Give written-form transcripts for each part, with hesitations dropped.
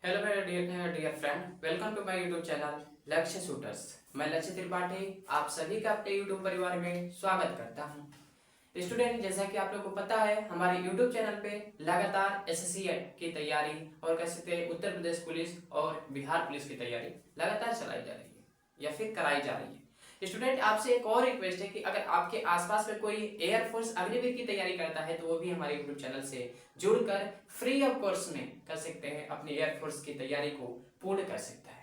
Hello मेरे dear friend, welcome to my YouTube channel Lakshya shooters. मैं लक्ष्य त्रिपाठी आप सभी का अपने यूट्यूब परिवार में स्वागत करता हूं। स्टूडेंट, जैसा कि आप लोगों को पता है, हमारे यूट्यूब चैनल पे लगातार एसएससी की तैयारी और कह सकते हैं उत्तर प्रदेश पुलिस और बिहार पुलिस की तैयारी लगातार चलाई जा रही है या फिर कराई जा रही है। स्टूडेंट, आपसे एक और रिक्वेस्ट है कि अगर आपके आसपास में कोई एयरफोर्स अग्निवीर की तैयारी करता है तो वो भी हमारे यूट्यूब चैनल से जुड़कर फ्री ऑफ कोर्स में कर सकते हैं, अपनी एयरफोर्स की तैयारी को पूर्ण कर सकता है।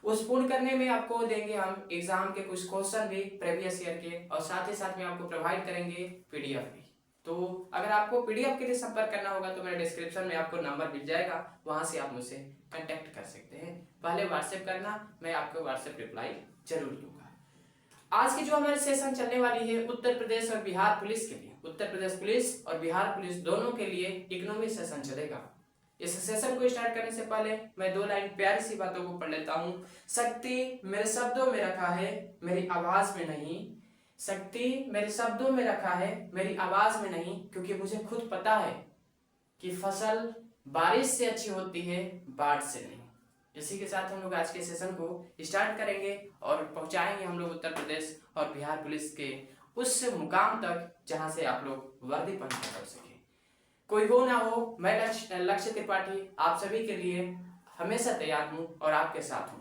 उस पूर्ण करने में आपको देंगे हम एग्जाम के कुछ क्वेश्चन भी प्रीवियस ईयर के, और साथ ही साथ में आपको प्रोवाइड करेंगे पीडीएफ भी। तो अगर आपको पीडीएफ के लिए संपर्क करना होगा तो मेरे डिस्क्रिप्शन में आपको नंबर मिल जाएगा, वहां से आप मुझसे कांटेक्ट कर सकते हैं। पहले व्हाट्सएप करना, मैं आपको व्हाट्सएप रिप्लाई जरूर दूंगा। आज की जो हमारी सेशन चलने वाली है उत्तर प्रदेश और बिहार पुलिस के लिए, उत्तर प्रदेश पुलिस और बिहार पुलिस दोनों के लिए इकोनॉमिक सेशन चलेगा। इस सेशन को स्टार्ट करने से पहले मैं दो लाइन प्यारी सी बातों को पढ़ लेता हूं। शक्ति मेरे शब्दों में रखा है, मेरी आवाज में नहीं। शक्ति मेरे शब्दों में रखा है, मेरी आवाज में नहीं, क्योंकि मुझे खुद पता है कि फसल बारिश से अच्छी होती है, बाढ़ से नहीं। इसी के साथ हम लोग आज के सेशन को स्टार्ट करेंगे और पहुंचाएंगे हम लोग उत्तर प्रदेश और बिहार पुलिस के उस मुकाम तक जहां से आप लोग वर्दी पहन कर सके। कोई हो ना हो, मैं लक्ष्य त्रिपाठी आप सभी के लिए हमेशा तैयार हूं और आपके साथ हूं।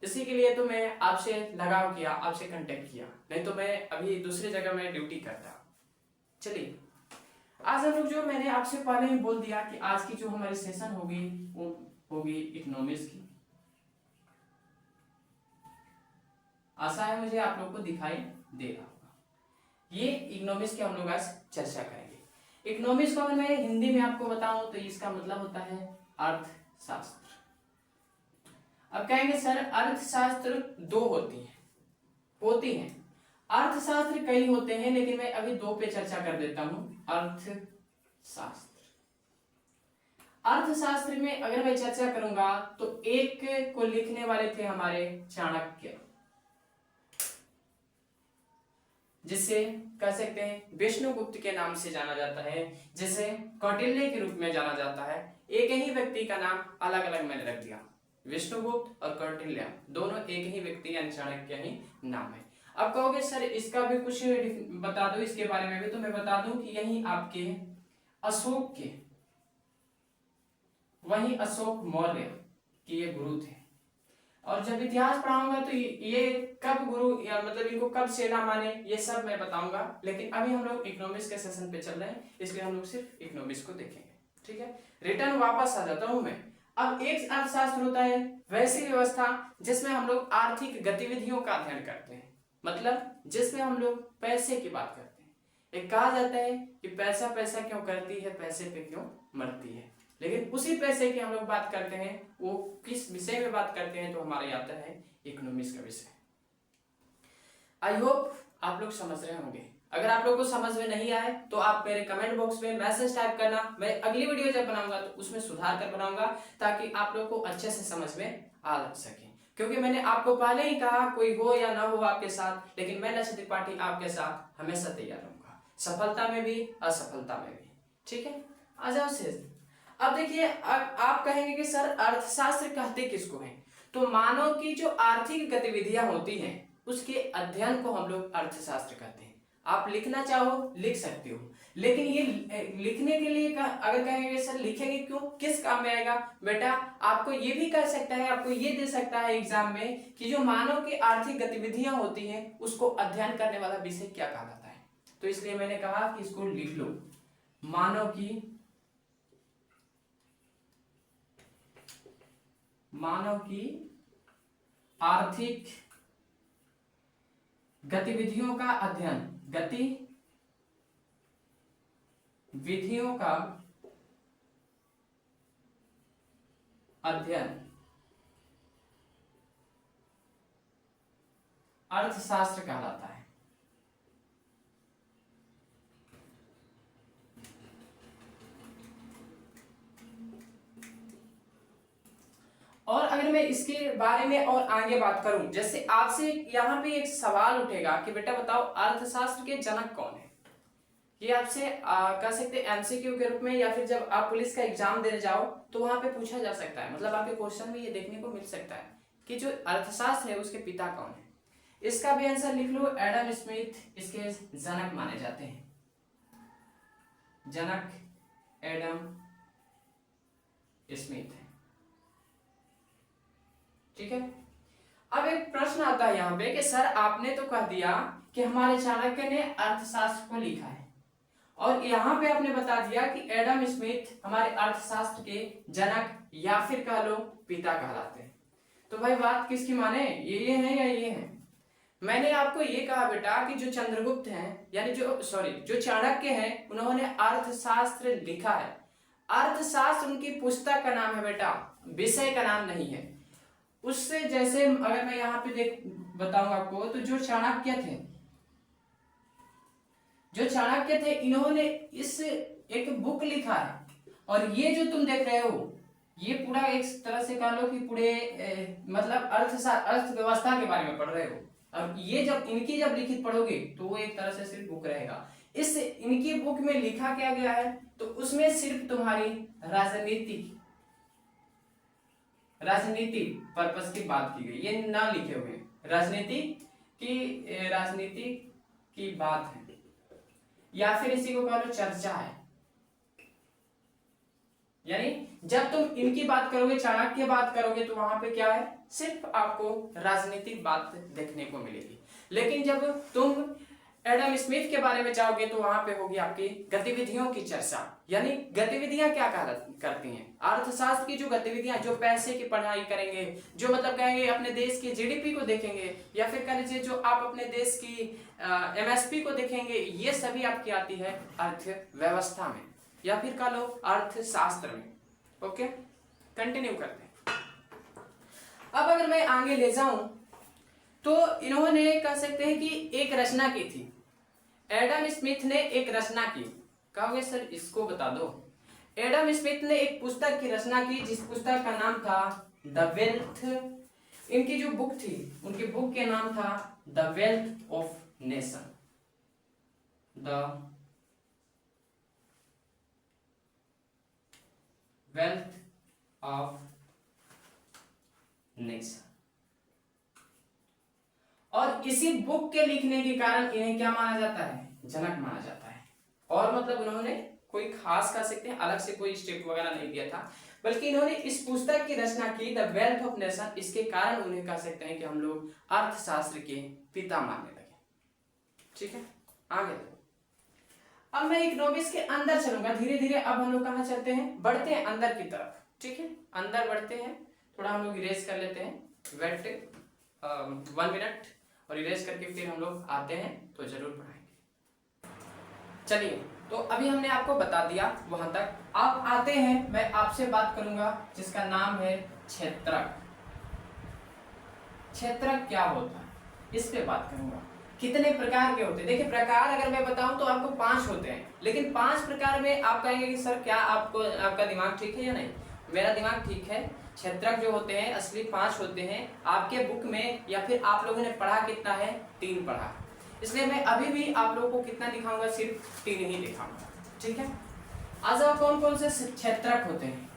इसी के लिए तो मैं आपसे लगाव किया, आपसे कांटेक्ट किया, नहीं तो मैं अभी दूसरी जगह में ड्यूटी करता। चलिए, आज हम लोग जो मैंने आपसे पहले ही बोल दिया कि आज की जो हमारी सेशन होगी वो होगी इकोनॉमिक्स की। आशा है मुझे आप लोग को दिखाई दे रहा होगा। ये इकोनॉमिक्स की हम लोग आज चर्चा करेंगे। इकोनॉमिक्स को अगर मैं हिंदी में आपको बताऊं तो इसका मतलब होता है अर्थशास्त्र। अब कहेंगे सर अर्थशास्त्र दो होती हैं। अर्थशास्त्र कई होते हैं, लेकिन मैं अभी दो पे चर्चा कर देता हूं। अर्थशास्त्र में अगर मैं चर्चा करूंगा तो एक को लिखने वाले थे हमारे चाणक्य, जिसे कह सकते हैं विष्णुगुप्त के नाम से जाना जाता है, जिसे कौटिल्य के रूप में जाना जाता है। एक ही व्यक्ति का नाम अलग अलग मैंने रख दिया, विष्णुगुप्त और कौटिल्य दोनों एक ही व्यक्ति यानी चाणक्य ही नाम है। अब कहोगे सर इसका भी कुछ बता दो, इसके बारे में भी, तो मैं बता दूं कि यही आपके अशोक के, वही अशोक मौर्य के ये गुरु थे। और जब इतिहास पढ़ाऊंगा तो ये कब गुरु या मतलब इनको कब सेना माने ये सब मैं बताऊंगा, लेकिन अभी हम लोग इकोनॉमिक्स के सेशन पे चल रहे हैं, इसलिए हम लोग सिर्फ इकोनॉमिक्स को देखेंगे। ठीक है, रिटर्न वापस आ जाता हूं मैं। अब एक अर्थशास्त्र होता है वैसी व्यवस्था जिसमें हम लोग आर्थिक गतिविधियों का अध्ययन करते हैं, मतलब जिसमें हम लोग पैसे की बात करते हैं। एक कहा जाता है कि पैसा पैसा क्यों करती है, पैसे पे क्यों मरती है, लेकिन उसी पैसे की हम लोग बात करते हैं। वो किस विषय में बात करते हैं तो हमारे आता है इकोनॉमिक्स का विषय। आई होप आप लोग समझ रहे होंगे। अगर आप लोग को समझ में नहीं आए तो आप मेरे कमेंट बॉक्स में मैसेज टाइप करना, मैं अगली वीडियो जब बनाऊंगा तो उसमें सुधार कर बनाऊंगा, ताकि आप लोग को अच्छे से समझ में आ सके। क्योंकि मैंने आपको पहले ही कहा कोई हो या ना हो आपके साथ, लेकिन मैं लक्ष्य त्रिपाठी आपके साथ हमेशा तैयार रहूंगा, सफलता में भी असफलता में भी। ठीक है, आ जाओ से। अब देखिए, आप कहेंगे कि सर अर्थशास्त्र कहते किसको हैं, तो मानव की जो आर्थिक गतिविधियां होती हैं उसके अध्ययन को हम लोग अर्थशास्त्र कहते हैं। आप लिखना चाहो लिख सकते हो, लेकिन ये लिखने के लिए अगर कहेंगे सर लिखेंगे क्यों, किस काम में आएगा, बेटा आपको ये भी कह सकता है, आपको ये दे सकता है एग्जाम में कि जो मानव की आर्थिक गतिविधियां होती हैं उसको अध्ययन करने वाला विषय क्या कहा जाता है। तो इसलिए मैंने कहा कि इसको लिख लो, मानव की आर्थिक गतिविधियों का अध्ययन, गतिविधियों का अध्ययन अर्थशास्त्र कहलाता है। और अगर मैं इसके बारे में और आगे बात करूं, जैसे आपसे यहां पे एक सवाल उठेगा कि बेटा बताओ अर्थशास्त्र के जनक कौन है, ये आपसे कह सकते हैं एमसीक्यू के रूप में, या फिर जब आप पुलिस का एग्जाम देने जाओ तो वहां पे पूछा जा सकता है। मतलब आपके क्वेश्चन में ये देखने को मिल सकता है कि जो अर्थशास्त्र है उसके पिता कौन है। इसका भी आंसर लिख लो, एडम स्मिथ इसके जनक माने जाते हैं। जनक एडम स्मिथ है। ठीक है। अब एक प्रश्न आता है यहाँ पे कि सर आपने तो कह दिया कि हमारे चाणक्य ने अर्थशास्त्र को लिखा है, और यहाँ पे आपने बता दिया कि एडम स्मिथ हमारे अर्थशास्त्र के जनक या फिर कह लो पिता कहलाते हैं। तो भाई बात किसकी माने, ये है या ये है? मैंने आपको ये कहा बेटा कि जो चंद्रगुप्त हैं, यानी जो चाणक्य हैं, उन्होंने अर्थशास्त्र लिखा है। अर्थशास्त्र उनकी पुस्तक का नाम है बेटा, विषय का नाम नहीं है। उससे जैसे अगर मैं यहाँ पे बताऊं आपको, तो जो चाणक्य थे इन्होंने इस एक बुक लिखा है, और ये जो तुम देख रहे हो ये पूरा एक तरह से कह लो कि पूरे मतलब अर्थव्यवस्था के बारे में पढ़ रहे हो। और ये जब इनकी लिखित पढ़ोगे तो वो एक तरह से सिर्फ बुक रहेगा। इस इनकी बुक में लिखा क्या गया है, तो उसमें सिर्फ तुम्हारी राजनीति पर्पस की बात की गई, ये ना लिखे हुए राजनीति की बात है, या फिर इसी को कह लो चर्चा है। यानी जब तुम इनकी बात करोगे, चाणक्य बात करोगे, तो वहां पे क्या है, सिर्फ आपको राजनीतिक बात देखने को मिलेगी। लेकिन जब तुम एडम स्मिथ के बारे में जाओगे तो वहां पे होगी आपकी गतिविधियों की चर्चा। यानी गतिविधियां क्या करती हैं, अर्थशास्त्र की जो गतिविधियां, जो पैसे की पढ़ाई करेंगे, जो मतलब कहेंगे अपने देश की जीडीपी को देखेंगे, या फिर कह लीजिए जो आप अपने देश की एमएसपी को देखेंगे, ये सभी आपकी आती है अर्थव्यवस्था में, या फिर कह लो अर्थशास्त्र में। ओके, कंटिन्यू करते हैं। अब अगर मैं आगे ले जाऊं तो इन्होंने कह सकते हैं कि एक रचना की थी, एडम स्मिथ ने एक रचना की। कहोगे सर इसको बता दो। एडम स्मिथ ने एक पुस्तक की रचना की, जिस पुस्तक का नाम था द वेल्थ। इनकी जो बुक थी, उनकी बुक के नाम था the wealth of nation. The wealth of nation. और इसी बुक के लिखने के कारण इन्हें क्या माना जाता है, जनक माना जाता है। और मतलब उन्होंने कोई खास कह सकते हैं अलग से कोई स्टेप वगैरह नहीं दिया था, बल्कि इन्होंने इस पुस्तक की रचना की द वेल्थ ऑफ नेशन। इसके कारण उन्हें कह सकते हैं कि हम लोग अर्थशास्त्र के पिता मानने लगे। ठीक है, आगे अब मैं इकोनॉमिक्स के अंदर चलूंगा धीरे धीरे। अब हम लोग कहाँ चलते हैं, बढ़ते हैं अंदर की तरफ। ठीक है, अंदर बढ़ते हैं। थोड़ा हम लोग इरेज कर लेते हैं, वेट 1 मिनट, और इरेज करके फिर हम लोग आते हैं तो जरूर पढ़ाएंगे। चलिए, तो अभी हमने आपको बता दिया वहां तक। आप आते हैं, मैं आपसे बात करूंगा जिसका नाम है क्षेत्रक। क्षेत्रक क्या होता है, इस पे बात करूंगा। कितने प्रकार के होते हैं, देखिए प्रकार अगर मैं बताऊं तो आपको 5 होते हैं, लेकिन 5 प्रकार में आप कहेंगे कि सर क्या आपका दिमाग ठीक है या नहीं। मेरा दिमाग ठीक है। क्षेत्रक जो होते हैं असली 5 होते हैं। आपके बुक में या फिर आप लोगों ने पढ़ा कितना है, 3 पढ़ा, इसलिए मैं अभी भी आप लोगों को कितना दिखाऊंगा, सिर्फ 3 ही दिखाऊंगा। ठीक है, आज कौन कौन से क्षेत्रक होते हैं।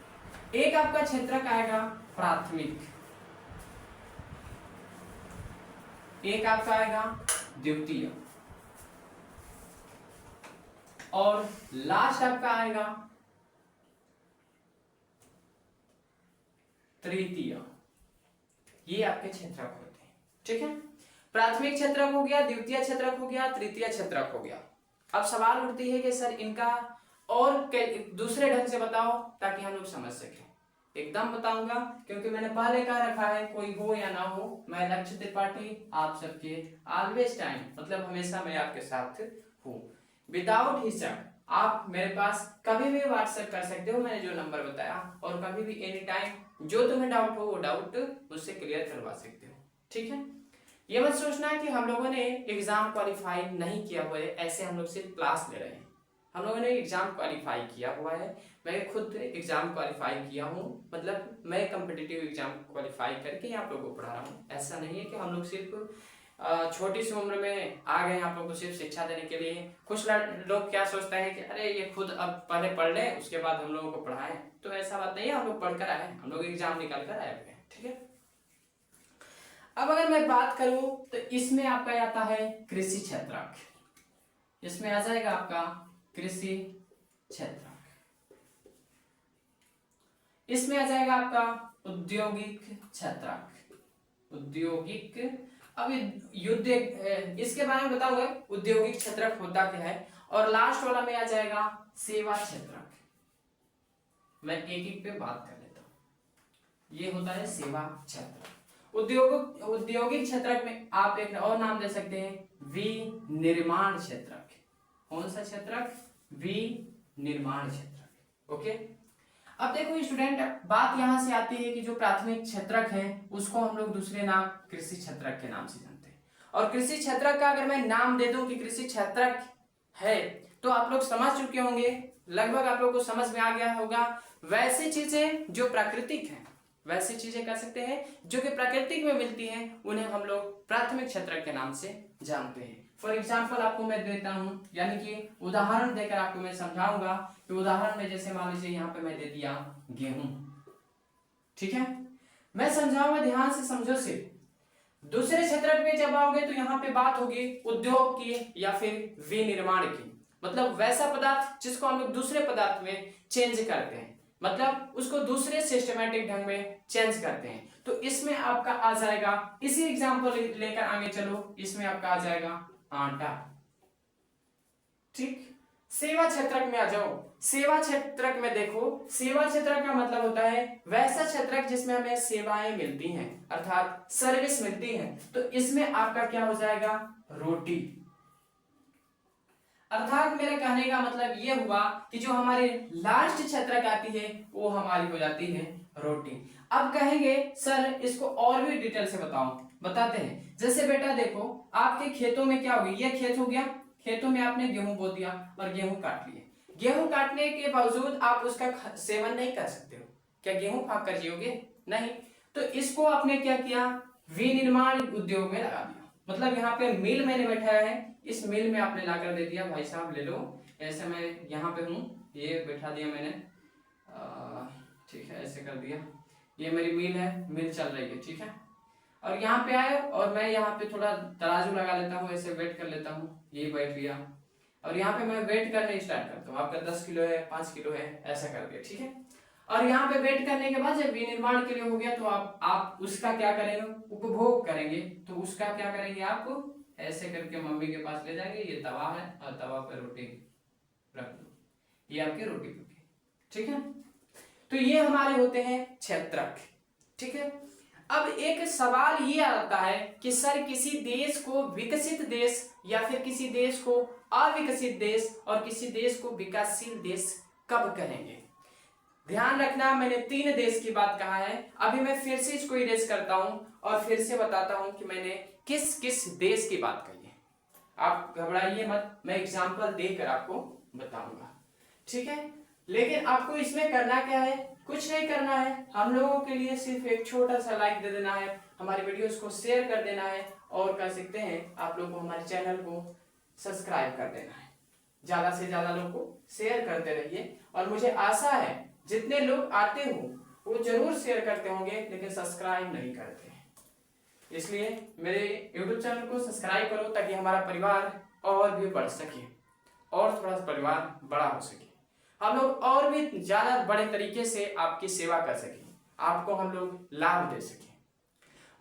एक आपका क्षेत्रक आएगा प्राथमिक, एक आपका आएगा द्वितीय, और लास्ट आपका आएगा तृतीय। ये आपके क्षेत्रक होते हैं। ठीक है, प्राथमिक क्षेत्रक हो गया, द्वितीय क्षेत्रक हो गया, तृतीय क्षेत्रक हो गया। अब सवाल उठती है कि सर इनका और दूसरे ढंग से बताओ ताकि हम लोग समझ सकें। एकदम बताऊंगा, क्योंकि मैंने पहले कहा रखा है कोई हो या ना हो, मैं लक्ष्य त्रिपाठी आप सबके ऑलवेज टाइम, मतलब हमेशा मैं आपके साथ हूँ। विदाउट हिचक आप मेरे पास कभी भी व्हाट्सएप कर सकते हो, मैंने जो नंबर बताया, और कभी भी एनी टाइम जो तुम्हें डाउट हो वो डाउट मुझसे क्लियर करवा सकते हो। ठीक है, ये मत सोचना है कि हम लोगों ने एग्जाम क्वालिफाई नहीं किया हुआ है, ऐसे हम लोग सिर्फ क्लास ले रहे हैं। हम लोगों ने एग्जाम क्वालिफाई किया हुआ है। मैं खुद एग्जाम क्वालिफाई किया हूँ, मतलब मैं कॉम्पिटिटिव एग्जाम क्वालिफाई करके आप लोगों को पढ़ा रहा हूँ। ऐसा नहीं है कि हम लोग सिर्फ छोटी सी उम्र में आ गए हैं आप लोग को सिर्फ शिक्षा देने के लिए। कुछ लोग क्या सोचते हैं कि अरे ये खुद अब पहले पढ़ ले उसके बाद हम लोगों को पढ़ाएं, तो ऐसा बात नहीं है। हम लोग पढ़कर आए, हम लोग एग्जाम निकाल कर आए हुए हैं, ठीक है। अब अगर मैं बात करूं तो इसमें आपका आता है कृषि क्षेत्रक, इसमें आ जाएगा आपका कृषि क्षेत्रक, इसमें आ जाएगा आपका औद्योगिक क्षेत्रक, औद्योगिक। अब युद्ध इसके बारे में बताऊंगा औद्योगिक क्षेत्रक होता क्या है। और लास्ट वाला में आ जाएगा सेवा क्षेत्रक। मैं एक एक पे बात कर लेता हूं। ये होता है सेवा क्षेत्रक। औद्योगिक क्षेत्रक में आप एक और नाम दे सकते हैं विनिर्माण क्षेत्रक। कौन सा क्षेत्रक? विनिर्माण क्षेत्रक। ओके। अब देखो स्टूडेंट, बात यहां से आती है कि जो प्राथमिक क्षेत्रक है उसको हम लोग दूसरे नाम कृषि क्षेत्रक के नाम से जानते हैं। और कृषि क्षेत्रक का अगर मैं नाम दे दूं कि कृषि क्षेत्रक है तो आप लोग समझ चुके होंगे, लगभग आप लोग को समझ में आ गया होगा। वैसी चीजें जो प्राकृतिक हैं, वैसी चीजें कह सकते हैं जो कि प्राकृतिक में मिलती हैं, उन्हें हम लोग प्राथमिक क्षेत्रक के नाम से जानते हैं। फॉर एग्जाम्पल आपको मैं देता हूं, यानी कि उदाहरण देकर आपको मैं समझाऊंगा कि उदाहरण में जैसे मान लीजिए यहाँ पे मैं दे दिया गेहूं, ठीक है। मैं समझाऊंगा, ध्यान से समझो। सिर्फ दूसरे क्षेत्रक में जब आओगे तो यहाँ पे बात होगी उद्योग की या फिर विनिर्माण की, मतलब वैसा पदार्थ जिसको हम लोग दूसरे पदार्थ में चेंज करते हैं, मतलब उसको दूसरे सिस्टमैटिक ढंग में चेंज करते हैं। तो इसमें आपका आ जाएगा, इसी एग्जांपल लेकर आगे चलो, इसमें आपका आ जाएगा आटा, ठीक। सेवा क्षेत्रक में आ जाओ। सेवा क्षेत्रक में देखो, सेवा क्षेत्रक का मतलब होता है वैसा क्षेत्रक जिसमें हमें सेवाएं मिलती हैं, अर्थात सर्विस मिलती है। तो इसमें आपका क्या हो जाएगा? रोटी। अर्थात मेरे कहने का मतलब ये हुआ कि जो हमारे लास्ट क्षेत्रक आती है वो हमारी हो जाती है रोटी। अब कहेंगे सर इसको और भी डिटेल से बताओ, बताते हैं। जैसे बेटा देखो, आपके खेतों में क्या होगी, ये खेत हो गया, खेतों में आपने गेहूं बो दिया और गेहूं काट लिए। गेहूं काटने के बावजूद आप उसका सेवन नहीं कर सकते हो। क्या गेहूं खा कर जियोगे? नहीं। तो इसको आपने क्या किया? विनिर्माण उद्योग में लगा दिया। मतलब यहाँ पे मिल मैंने बैठाया है, इस मिल में आपने लाकर दे दिया, भाई साहब ले लो। ऐसे मैं यहाँ पे हूँ, ये बैठा दिया मैंने, ठीक है, ऐसे कर दिया। ये मेरी मिल है, मिल चल रही है, ठीक है। और यहाँ पे आए और मैं यहाँ पे थोड़ा तराजू लगा लेता हूँ, ऐसे वेट कर लेता हूँ, ये बैठ गया। और यहाँ पे मैं वेट करने स्टार्ट करता हूँ, आपका 10 किलो है, 5 किलो है, ऐसा कर दिया, ठीक है। और यहाँ पे वेट करने के बाद जब विनिर्माण के लिए हो गया तो आप उसका क्या करेंगे? उपभोग करेंगे। तो उसका क्या करेंगे? आप ऐसे करके मम्मी के पास ले जाएंगे, ये तवा है और तवा पे रोटी रख दो, ये आपकी रोटी पकी, ठीक है। तो ये हमारे होते हैं क्षेत्रक, ठीक है। अब एक सवाल ये आता है कि सर किसी देश को विकसित देश या फिर किसी देश को अविकसित देश और किसी देश को विकासशील देश कब कहेंगे? ध्यान रखना, मैंने 3 देश की बात कहा है। अभी मैं फिर से इसको इरेज करता हूं और फिर से बताता हूं कि मैंने किस किस देश की बात कही है। आप घबराइए मत, मैं एग्जांपल देकर आपको बताऊंगा, ठीक है। लेकिन आपको इसमें करना क्या है? कुछ नहीं करना है, हम लोगों के लिए सिर्फ एक छोटा सा लाइक दे देना है, हमारे वीडियोस को शेयर कर देना है, और कह सकते हैं आप लोग को हमारे चैनल को सब्सक्राइब कर देना है। ज्यादा से ज्यादा लोग को शेयर करते रहिए। और मुझे आशा है जितने लोग आते हो वो जरूर शेयर करते होंगे, लेकिन सब्सक्राइब नहीं करते। इसलिए मेरे YouTube चैनल को सब्सक्राइब करो ताकि हमारा परिवार और भी बढ़ सके और थोड़ा सा परिवार बड़ा हो सके, हम लोग और भी ज्यादा बड़े तरीके से आपकी सेवा कर सके, आपको हम लोग लाभ दे सके।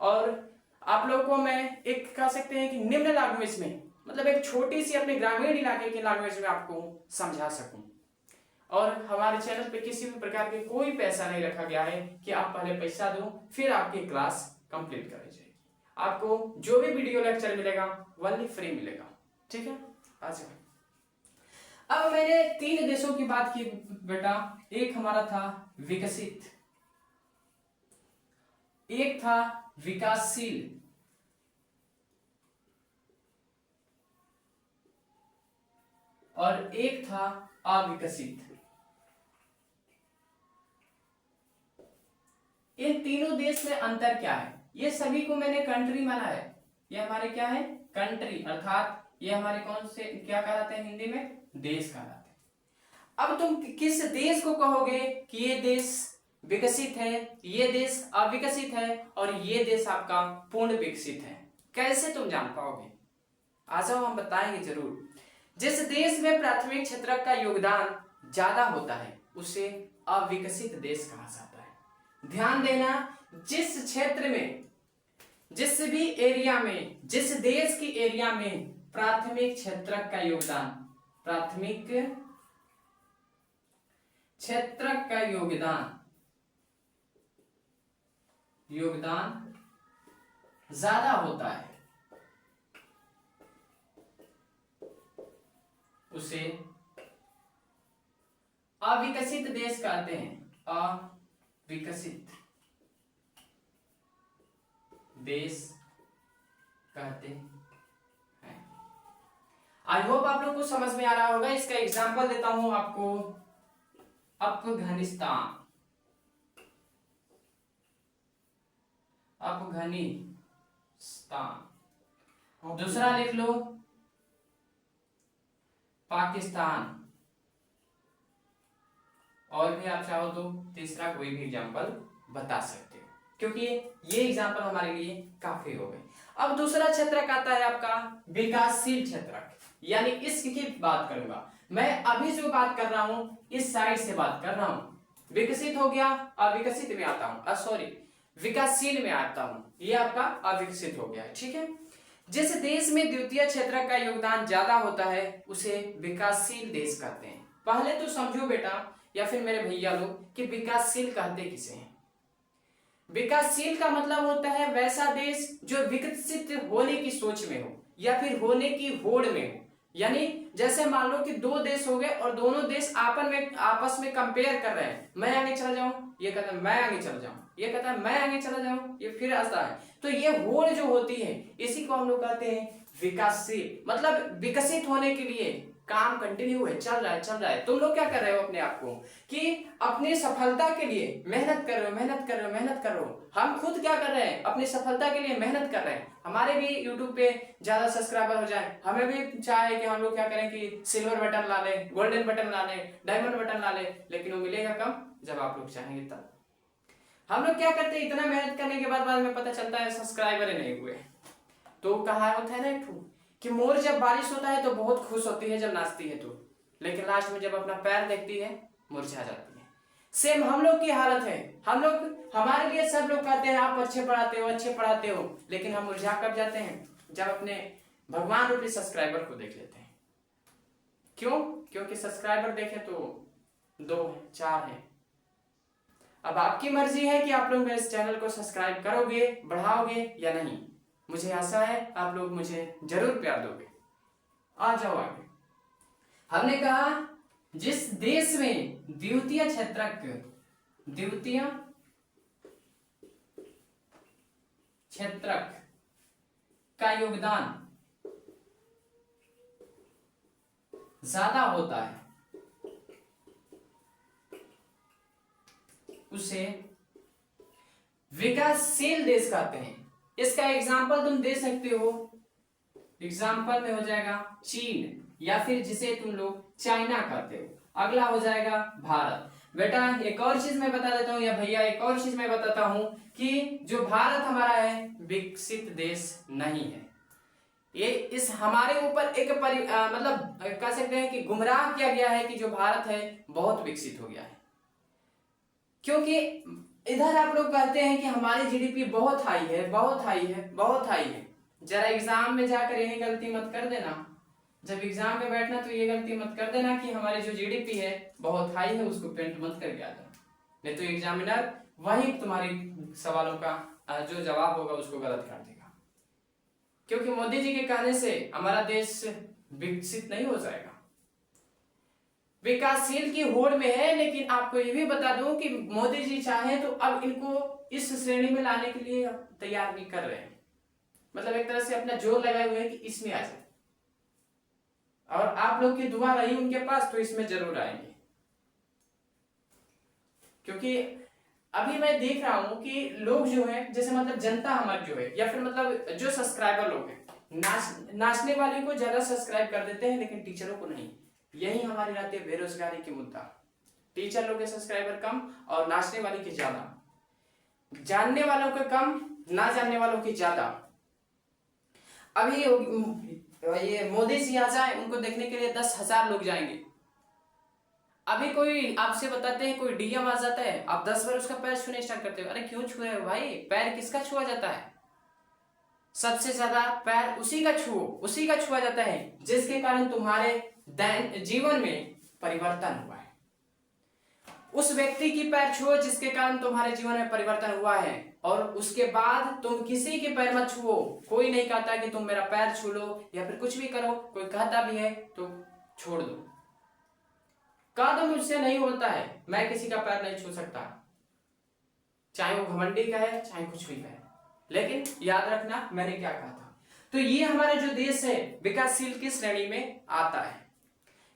और आप लोग को मैं एक कह सकते हैं कि निम्न लैंग्वेज में, मतलब एक छोटी सी अपने ग्रामीण इलाके की लैंग्वेज में आपको समझा सकूं। और हमारे चैनल पे किसी भी प्रकार के कोई पैसा नहीं रखा गया है कि आप पहले पैसा दो फिर आपकी क्लास कंप्लीट कराई जाएगी। आपको जो भी वीडियो लेक्चर मिलेगा वनली फ्री मिलेगा, ठीक है। अच्छा, अब मैंने 3 देशों की बात की बेटा। एक हमारा था विकसित, एक था विकासशील, और एक था अविकसित। इन तीनों देश में अंतर क्या है? ये सभी को मैंने कंट्री माना है, ये हमारे क्या है, कंट्री, अर्थात ये हमारे कौन से क्या कहलाते हैं हिंदी में, देश कहलाते हैं। अब तुम किस देश को कहोगे कि ये देश विकसित है, ये देश अविकसित है और ये देश आपका पूर्ण विकसित है, कैसे तुम जान पाओगे? आ जाओ, हम बताएंगे जरूर। जिस देश में प्राथमिक क्षेत्रक का योगदान ज्यादा होता है उसे अविकसित देश कहा जाता है। ध्यान देना, जिस क्षेत्र में, जिस भी एरिया में, जिस देश की एरिया में प्राथमिक क्षेत्रक का योगदान, प्राथमिक क्षेत्रक का योगदान ज्यादा होता है उसे अविकसित देश कहते हैं। अविकसित देश कहते हैं। आई होप आप लोग को समझ में आ रहा होगा। इसका एग्जांपल देता हूं आपको, अफगानिस्तान, दूसरा लिख लो पाकिस्तान, और भी आप चाहो तो तीसरा कोई भी एग्जांपल बता सकते हो, क्योंकि ये एग्जांपल हमारे लिए काफी हो गए। अब दूसरा क्षेत्रक आता है आपका विकासशील क्षेत्रक, यानी इसकी बात करूंगा मैं। अभी जो बात कर रहा हूं इस साइड से बात कर रहा हूं। विकसित हो गया, अविकसित में आता हूं, सॉरी विकासशील में आता हूं, ये आपका अविकसित हो गया है, ठीक है। जिस देश में द्वितीय क्षेत्रक का योगदान ज्यादा होता है उसे विकासशील देश कहते हैं। पहले तो समझो बेटा या फिर मेरे भैया लोग कि विकासशील कहते किसे हैं। विकासशील का मतलब होता है वैसा देश जो विकसित होने की सोच में हो या फिर होने की होड़ में हो। यानी जैसे मान लो कि दो देश हो गए और दोनों देश आपस में कंपेयर कर रहे हैं, मैं आगे चला जाऊं, ये कहता है मैं आगे चला जाऊं, ये कहता है मैं आगे चला जाऊं, ये फिर आता है। तो ये होड़ जो होती है इसी को हम लोग कहते हैं विकासशील। मतलब विकसित होने के लिए काम कंटिन्यू है, चल रहा है। तुम लोग क्या कर रहे हो अपने आप को कि अपनी सफलता के लिए मेहनत कर रहे हो। हम खुद क्या कर रहे हैं, अपनी सफलता के लिए मेहनत कर रहे हैं। हमारे भी यूट्यूब पे ज्यादा सब्सक्राइबर हो जाए, हमें भी चाहे कि हम लोग क्या करें कि सिल्वर बटन ला ले, गोल्डन बटन ला ले, डायमंड बटन ला ले, लेकिन वो मिलेगा कब, जब आप लोग चाहेंगे तब। हम लोग क्या करते हैं, इतना मेहनत करने के बाद में पता चलता है सब्सक्राइबर ही नहीं हुए। तो कहावत है ना एक ठो कि मोर जब बारिश होता है तो बहुत खुश होती है जब नाचती है तो, लेकिन लास्ट में जब अपना पैर देखती है मुरझा जाती है। सेम हम लोग की हालत है। हम लोग, हमारे लिए सब लोग कहते हैं आप अच्छे पढ़ाते हो, लेकिन हम मुरझा कब जाते हैं, जब अपने भगवान रूपी सब्सक्राइबर को देख लेते हैं। क्यों? क्योंकि सब्सक्राइबर देखे तो 2 है, 4 है। अब आपकी मर्जी है कि आप लोग इस चैनल को सब्सक्राइब करोगे, बढ़ाओगे या नहीं। मुझे आशा है आप लोग मुझे जरूर प्यार दोगे। आ जाओ आगे। हमने कहा जिस देश में द्वितीय क्षेत्रक का योगदान ज्यादा होता है उसे विकासशील देश कहते हैं। इसका एग्जाम्पल तुम दे सकते हो, एग्जाम्पल में हो जाएगा चीन, या फिर जिसे तुम लोग चाइना कहते हो। अगला हो जाएगा भारत। बेटा एक और चीज मैं बता देता हूं, या भैया एक और चीज मैं बताता हूं कि जो भारत हमारा है विकसित देश नहीं है। ये इस हमारे ऊपर एक मतलब कह सकते हैं कि गुमराह किया गया है कि जो भारत है बहुत विकसित हो गया है। क्योंकि इधर आप लोग कहते हैं कि हमारी जीडीपी बहुत हाई है। जरा एग्जाम में जाकर यही गलती मत कर देना, जब एग्जाम में बैठना तो ये गलती मत कर देना कि हमारी जो जीडीपी है बहुत हाई है, उसको पेंट मत करके आ जाना, नहीं तो एग्जामिनर वही तुम्हारी सवालों का जो जवाब होगा उसको गलत कर देगा। क्योंकि मोदी जी के कहने से हमारा देश विकसित नहीं हो जाएगा, विकासशील की होड़ में है। लेकिन आपको ये भी बता दूं कि मोदी जी चाहे तो अब इनको इस श्रेणी में लाने के लिए तैयार भी कर रहे हैं। मतलब एक तरह से अपना जोर लगाए हुए हैं कि इसमें आ जाए, और आप लोग की दुआ रही उनके पास तो इसमें जरूर आएंगे। क्योंकि अभी मैं देख रहा हूँ कि लोग जो है, जैसे मतलब जनता हमारी जो है, या फिर मतलब जो सब्सक्राइबर लोग हैं, नाचने वाले को ज्यादा सब्सक्राइब कर देते हैं लेकिन टीचरों को नहीं। यही हमारी रहती है बेरोजगारी की मुद्दा। टीचर लोग के सब्सक्राइबर कम और नाचने वाले के ज्यादा, जानने वालों के कम, ना जानने वालों की ज्यादा। अभी ये मोदी जी आ जाए, उनको देखने के लिए 10,000 लोग जाएंगे। अभी कोई आपसे बताते हैं, कोई डीएम आ जाता है, आप 10 बार उसका पैर छूने स्टार्ट करते हो। अरे क्यों छू रहे हो भाई? पैर किसका छुआ जाता है? सबसे ज्यादा पैर उसी का छुआ जाता है जिसके कारण तुम्हारे जीवन में परिवर्तन हुआ है। उस व्यक्ति की पैर छुओ जिसके कारण तुम्हारे जीवन में परिवर्तन हुआ है, और उसके बाद तुम किसी के पैर मत छुओ। कोई नहीं कहता कि तुम मेरा पैर छू लो या फिर कुछ भी करो, कोई कहता भी है तो छोड़ दो। कह दो मुझसे नहीं होता है, मैं किसी का पैर नहीं छू सकता, चाहे वो घमंडी का है चाहे कुछ भी का है। लेकिन याद रखना मैंने क्या कहा था। तो ये हमारा जो देश है विकासशील की श्रेणी में आता है,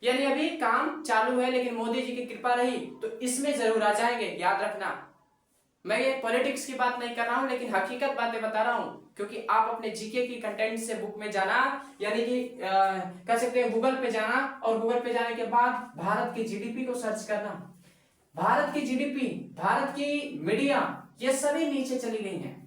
यानी अभी काम चालू है, लेकिन मोदी जी की कृपा रही तो इसमें जरूर आ जाएंगे। याद रखना, मैं ये पॉलिटिक्स की बात नहीं कर रहा हूं, लेकिन हकीकत बातें बता रहा हूं, क्योंकि आप अपने जीके की कंटेंट से बुक में जाना, यानी कि कह सकते हैं गूगल पे जाना, और गूगल पे जाने के बाद भारत की जीडीपी को सर्च करना। भारत की जीडीपी, भारत की मीडिया, ये सभी नीचे चली गई हैं,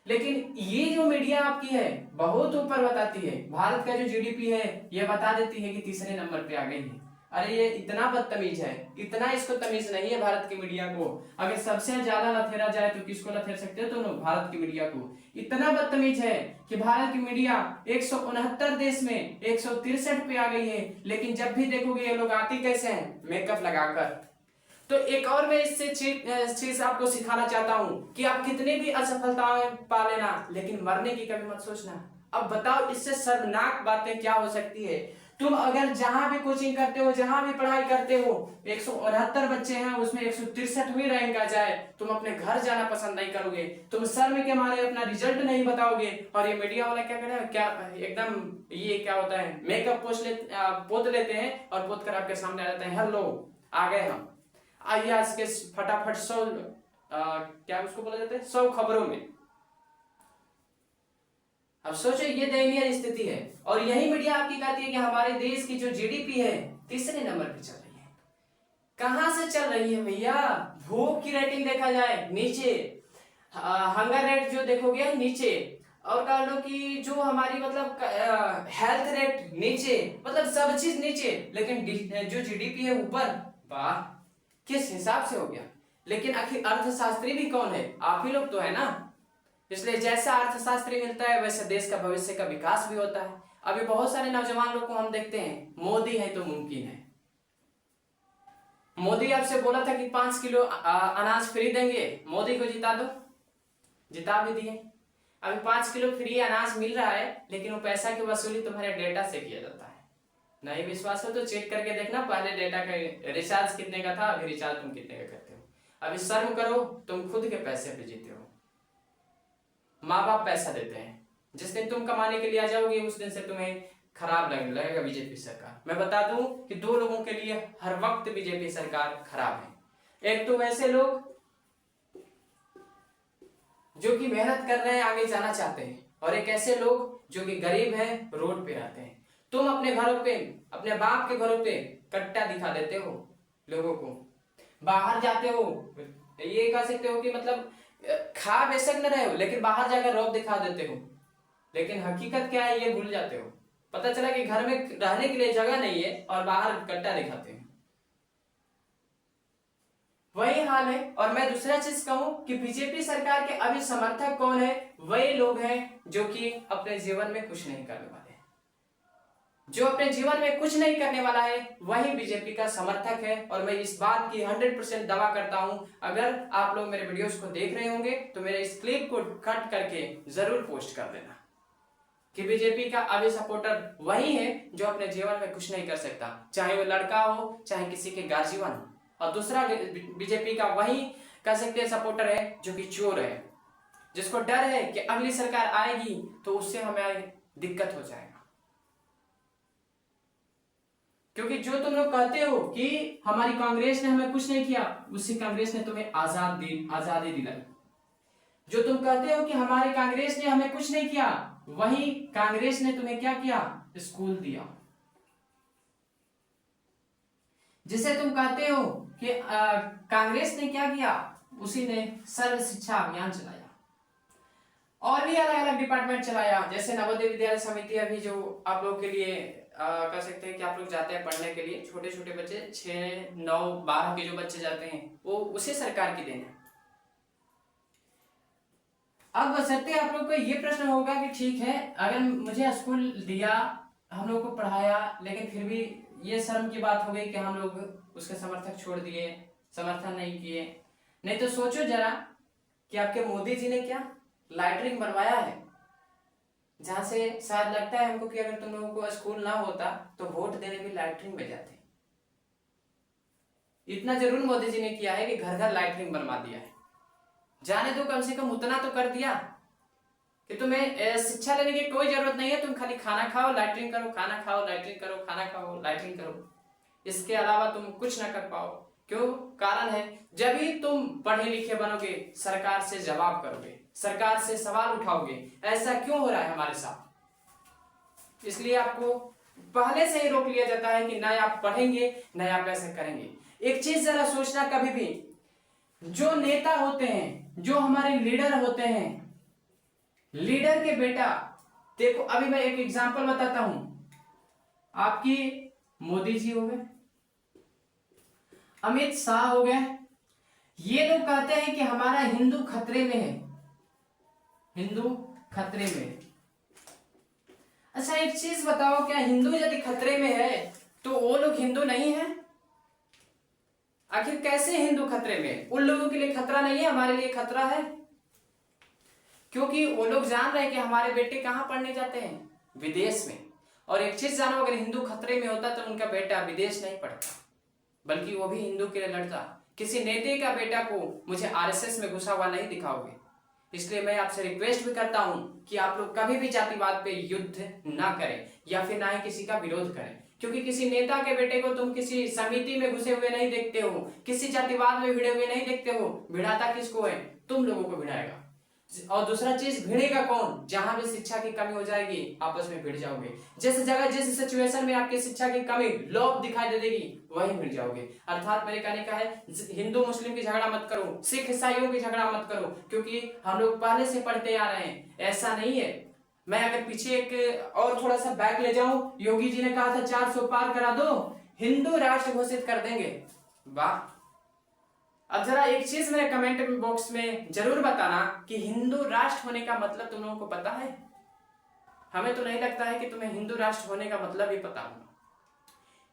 लेकिन ये जो मीडिया आपकी है बहुत ऊपर बताती है। भारत का जो जीडीपी है ये बता देती है कि तीसरे नंबर पे आ गई है। अरे ये इतना बदतमीज है, इतना इसको तमीज नहीं है भारत की मीडिया को। अगर सबसे ज्यादा लथेरा जाए तो किसको लथेर सकते हो तुम? भारत की मीडिया को। इतना बदतमीज है कि भारत की मीडिया 169 देश में 163 पे आ गई है, लेकिन जब भी देखोगे ये लोग आती कैसे हैं? मेकअप लगाकर। तो एक और मैं इससे चीज आपको सिखाना चाहता हूं कि आप कितनी भी असफलताएं पा लेना, लेकिन मरने की कभी मत सोचना। अब बताओ इससे शर्मनाक बातें क्या हो सकती है? तुम अगर जहां भी कोचिंग करते हो, जहां भी पढ़ाई करते हो, 169 बच्चे हैं, उसमें 163वीं रैंक आ जाए, तुम अपने घर जाना पसंद नहीं करोगे, तुम शर्म के मारे अपना रिजल्ट नहीं बताओगे। और ये मीडिया वाला क्या करें, क्या एकदम ये क्या होता है, मेकअप पोत लेते हैं और पोत कर आपके सामने आ जाते हैं, हेलो आ गए हम, आइए आज के फटाफट 100 क्या उसको बोला जाता है, 100 खबरों में। अब सोचो ये दयनीय स्थिति है, और यही मीडिया आपकी कहती है कि हमारे देश की जो जीडीपी है तीसरे नंबर पे चल रही है। कहां से चल रही है भैया? भूख की रेटिंग देखा जाए नीचे, हंगर रेट जो देखोगे नीचे, और कह लो कि जो हमारी मतलब हेल्थ रेट नीचे, मतलब सब चीज नीचे, लेकिन जो जीडीपी है ऊपर। वाह, किस हिसाब से हो गया? लेकिन आखिर अर्थशास्त्री भी कौन है? आप ही लोग तो है ना। इसलिए जैसा अर्थशास्त्री मिलता है वैसे देश का भविष्य का विकास भी होता है। अभी बहुत सारे नौजवान लोग को हम देखते हैं, मोदी है तो मुमकिन है। मोदी आपसे बोला था कि 5 किलो अनाज फ्री देंगे, मोदी को जिता दो, जिता भी दिए। अभी 5 किलो फ्री अनाज मिल रहा है, लेकिन वो पैसा की वसूली तुम्हारे डेटा से किया जाता है। नहीं विश्वास हो तो चेक करके देखना, पहले डेटा का रिचार्ज कितने का था, अभी रिचार्ज तुम कितने का करते हो। अभी शर्म करो, तुम खुद के पैसे पे जीते हो, माँ बाप पैसा देते हैं। जिस दिन तुम कमाने के लिए आ जाओगे उस दिन से तुम्हें खराब लगने लगेगा बीजेपी सरकार। मैं बता दूं कि 2 लोगों के लिए हर वक्त बीजेपी सरकार खराब है। एक तो वैसे लोग जो कि मेहनत कर रहे हैं, आगे जाना चाहते हैं, और एक ऐसे लोग जो कि गरीब हैं, रोड पे रहते हैं। तुम अपने घरों पे, अपने बाप के घरों पे कट्टा दिखा देते हो लोगों को, बाहर जाते हो, ये कह सकते हो कि मतलब खा बेशक न रहे हो, लेकिन बाहर जाकर रौब दिखा देते हो, लेकिन हकीकत क्या है ये भूल जाते हो। पता चला कि घर में रहने के लिए जगह नहीं है और बाहर कट्टा दिखाते हैं। वही हाल है। और मैं दूसरा चीज कहूं कि बीजेपी सरकार के अभी समर्थक कौन है? वही लोग हैं जो कि अपने जीवन में कुछ नहीं करने वाले। जो अपने जीवन में कुछ नहीं करने वाला है वही बीजेपी का समर्थक है। और मैं इस बात की 100% दावा करता हूं, अगर आप लोग मेरे वीडियोस को देख रहे होंगे तो मेरे इस क्लिप को कट करके जरूर पोस्ट कर देना कि बीजेपी का अभी सपोर्टर वही है जो अपने जीवन में कुछ नहीं कर सकता, चाहे वो लड़का हो चाहे किसी के गार्जियन हो। और दूसरा बीजेपी का वही कह सकते हैं सपोर्टर है जो कि चोर है, जिसको डर है कि अगली सरकार आएगी तो उससे हमें दिक्कत हो जाएगा। क्योंकि जो तुम लोग कहते हो कि हमारी कांग्रेस ने हमें कुछ नहीं किया, उसी कांग्रेस ने तुम्हें आजादी दिलाई। जो तुम कहते हो कि हमारी कांग्रेस ने हमें कुछ नहीं किया, वही कांग्रेस ने तुम्हें क्या किया, स्कूल दिया। जिसे तुम कहते हो कि कांग्रेस ने क्या किया, उसी ने सर्व शिक्षा अभियान चलाया और भी अलग अलग डिपार्टमेंट चलाया, जैसे नवोदय विद्यालय समिति अभी जो आप लोग के लिए कह सकते हैं कि आप लोग जाते हैं पढ़ने के लिए, छोटे छोटे बच्चे 6, 9, 12 के जो बच्चे जाते हैं, वो उसी सरकार की देन है। अब बशर्ते आप लोग को ये प्रश्न होगा कि ठीक है, अगर मुझे स्कूल दिया, हम लोग को पढ़ाया, लेकिन फिर भी ये शर्म की बात हो गई कि हम लोग उसके समर्थक छोड़ दिए, समर्थन नहीं किए। नहीं तो सोचो जरा कि आपके मोदी जी ने क्या लाइटरिंग बनवाया है, जहां से शायद लगता है हमको कि अगर तुम लोगों को स्कूल ना होता तो वोट देने भी लाइटरिंग में जाते। इतना जरूर मोदी जी ने किया है कि घर घर लाइटरिंग बनवा दिया है। जाने दो, कम से कम उतना तो कर दिया कि तुम्हें शिक्षा लेने की कोई जरूरत नहीं है, तुम खाली खाना खाओ लाइटरिंग करो, खाना खाओ लाइटरिंग करो, खाना खाओ लाइटरिंग करो, इसके अलावा तुम कुछ ना कर पाओ। क्यों? कारण है, जब भी तुम पढ़े लिखे बनोगे, सरकार से जवाब करोगे, सरकार से सवाल उठाओगे। ऐसा क्यों हो रहा है हमारे साथ? इसलिए आपको पहले से ही रोक लिया जाता है कि ना आप पढ़ेंगे ना आप ऐसा करेंगे। एक चीज जरा सोचना, कभी भी जो नेता होते हैं, जो हमारे लीडर होते हैं, लीडर के बेटा, देखो अभी मैं एक एग्जांपल बताता हूं। आपकी मोदी जी हो गए, अमित शाह हो गए, ये लोग कहते हैं कि हमारा हिंदू खतरे में है, हिंदू खतरे में है। अच्छा एक चीज बताओ, क्या हिंदू यदि खतरे में है तो वो लोग हिंदू नहीं है? आखिर कैसे हिंदू खतरे में? उन लोगों के लिए खतरा नहीं है, हमारे लिए खतरा है। क्योंकि वो लोग जान रहे हैं कि हमारे बेटे कहां पढ़ने जाते हैं, विदेश में। और एक चीज जानो, अगर हिंदू खतरे में होता तो उनका बेटा विदेश नहीं पढ़ता, बल्कि वो भी हिंदू के लिए लड़ता। किसी नेता का बेटा को मुझे आरएसएस में घुसा हुआ नहीं दिखाओगे। इसलिए मैं आपसे रिक्वेस्ट भी करता हूं कि आप लोग कभी भी जातिवाद पे युद्ध ना करें या फिर ना ही किसी का विरोध करें। क्योंकि किसी नेता के बेटे को तुम किसी समिति में घुसे हुए नहीं देखते हो, किसी जातिवाद में भिड़े हुए नहीं देखते हो। भिड़ाता किसको है? तुम लोगों को भिड़ाएगा। और दूसरा चीज, भिड़ेगा कौन? जहां भी शिक्षा की कमी हो जाएगी आपस में भिड़ जाओगे। जिस जगह जिस सिचुएशन में आपकी शिक्षा की कमी लोप दिखाई दे देगी, वहीं भिड़ जाओगे। अर्थात मेरे कहने का है, हिंदू मुस्लिम की झगड़ा मत करो, सिख ईसाइयों की झगड़ा मत करो, क्योंकि हम लोग पहले से पढ़ते आ रहे हैं। ऐसा नहीं है। मैं अगर पीछे एक और थोड़ा सा बैक ले जाऊं, योगी जी ने कहा था 400 पार करा दो, हिंदू राष्ट्र घोषित कर देंगे। वाह! अब जरा एक चीज मेरे कमेंट बॉक्स में जरूर बताना कि हिंदू राष्ट्र होने का मतलब तुम लोगों को पता है? हमें तो नहीं लगता है कि तुम्हें हिंदू राष्ट्र होने का मतलब ही पता होगा।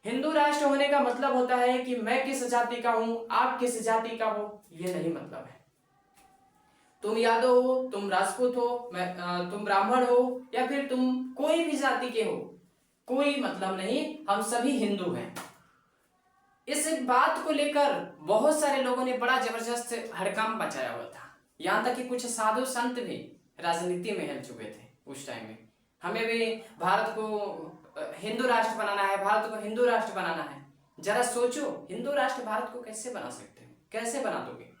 हिंदू राष्ट्र होने का मतलब होता है कि मैं किस जाति का हूं, आप किस जाति का हो, ये नहीं मतलब है। तुम यादव हो, तुम राजपूत हो, तुम ब्राह्मण हो, या फिर तुम कोई भी जाति के हो, कोई मतलब नहीं, हम सभी हिंदू हैं। इस बात को लेकर बहुत सारे लोगों ने बड़ा जबरदस्त हड़कंप मचाया हुआ था। यहां तक कि कुछ साधु संत भी राजनीति में हिल चुके थे उस टाइम में। हमें भी भारत को हिंदू राष्ट्र बनाना है, भारत को हिंदू राष्ट्र बनाना है। जरा सोचो, हिंदू राष्ट्र भारत को कैसे बना सकते हो? कैसे बना दोगे?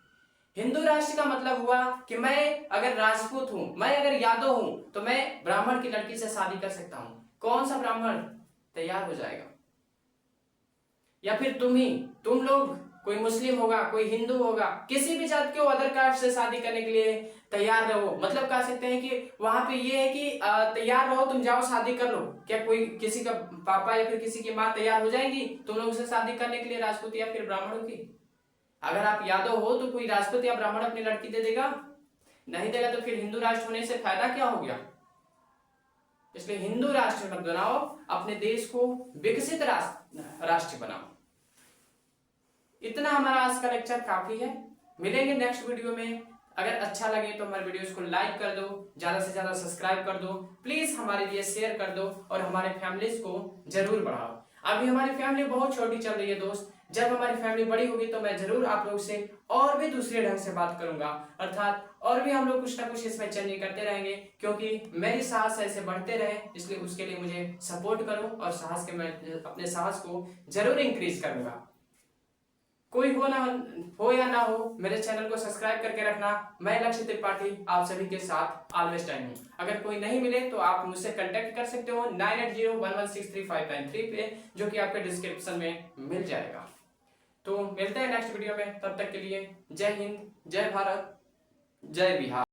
हिंदू राष्ट्र का मतलब हुआ कि मैं अगर राजपूत हूं, मैं अगर यादव हूं, तो मैं ब्राह्मण की लड़की से शादी कर सकता हूं। कौन सा ब्राह्मण तैयार हो जाएगा? या फिर तुम लोग, कोई मुस्लिम होगा, कोई हिंदू होगा, किसी भी जात के अदर कास्ट से शादी करने के लिए तैयार रहो। मतलब कह सकते हैं कि वहां पे ये है कि तैयार रहो, तुम जाओ शादी कर लो। क्या कोई किसी का पापा या फिर किसी की माँ तैयार हो जाएंगी तुम लोगों से शादी करने के लिए, राजपूत या फिर ब्राह्मणों की? अगर आप यादव हो तो कोई राजपूत या ब्राह्मण अपनी लड़की दे देगा? नहीं देगा। तो फिर हिंदू राष्ट्र होने से फायदा क्या हो गया? इसलिए हिंदू राष्ट्र मत बनाओ, अपने देश को विकसित राष्ट्र बनाओ। इतना हमारा आज का लेक्चर काफी है। मिलेंगे नेक्स्ट वीडियो में। अगर अच्छा लगे तो हमारे वीडियोस को लाइक कर दो, ज्यादा से ज्यादा सब्सक्राइब कर दो, प्लीज हमारे लिए शेयर कर दो और हमारे फैमिलीज को जरूर बढ़ाओ। अभी हमारी फैमिली बहुत छोटी चल रही है दोस्त। जब हमारी फैमिली बड़ी होगी तो मैं जरूर आप लोग से और भी दूसरे ढंग से बात करूंगा, अर्थात और भी हम लोग कुछ ना कुछ इसमें चेंज करते रहेंगे, क्योंकि मेरी साहस ऐसे बढ़ते रहे, इसलिए उसके लिए मुझे सपोर्ट करो और साहस के मैं अपने साहस को जरूर इंक्रीज करूंगा। कोई हो या ना हो, मेरे चैनल को सब्सक्राइब करके रखना। मैं लक्ष्य त्रिपाठी आप सभी के साथ ऑलवेज टाइम हूँ। अगर कोई नहीं मिले तो आप मुझसे कांटेक्ट कर सकते हो 9801163593 पे, जो कि आपके डिस्क्रिप्शन में मिल जाएगा। तो मिलते हैं नेक्स्ट वीडियो में, तब तक के लिए जय हिंद, जय भारत, जय बिहार।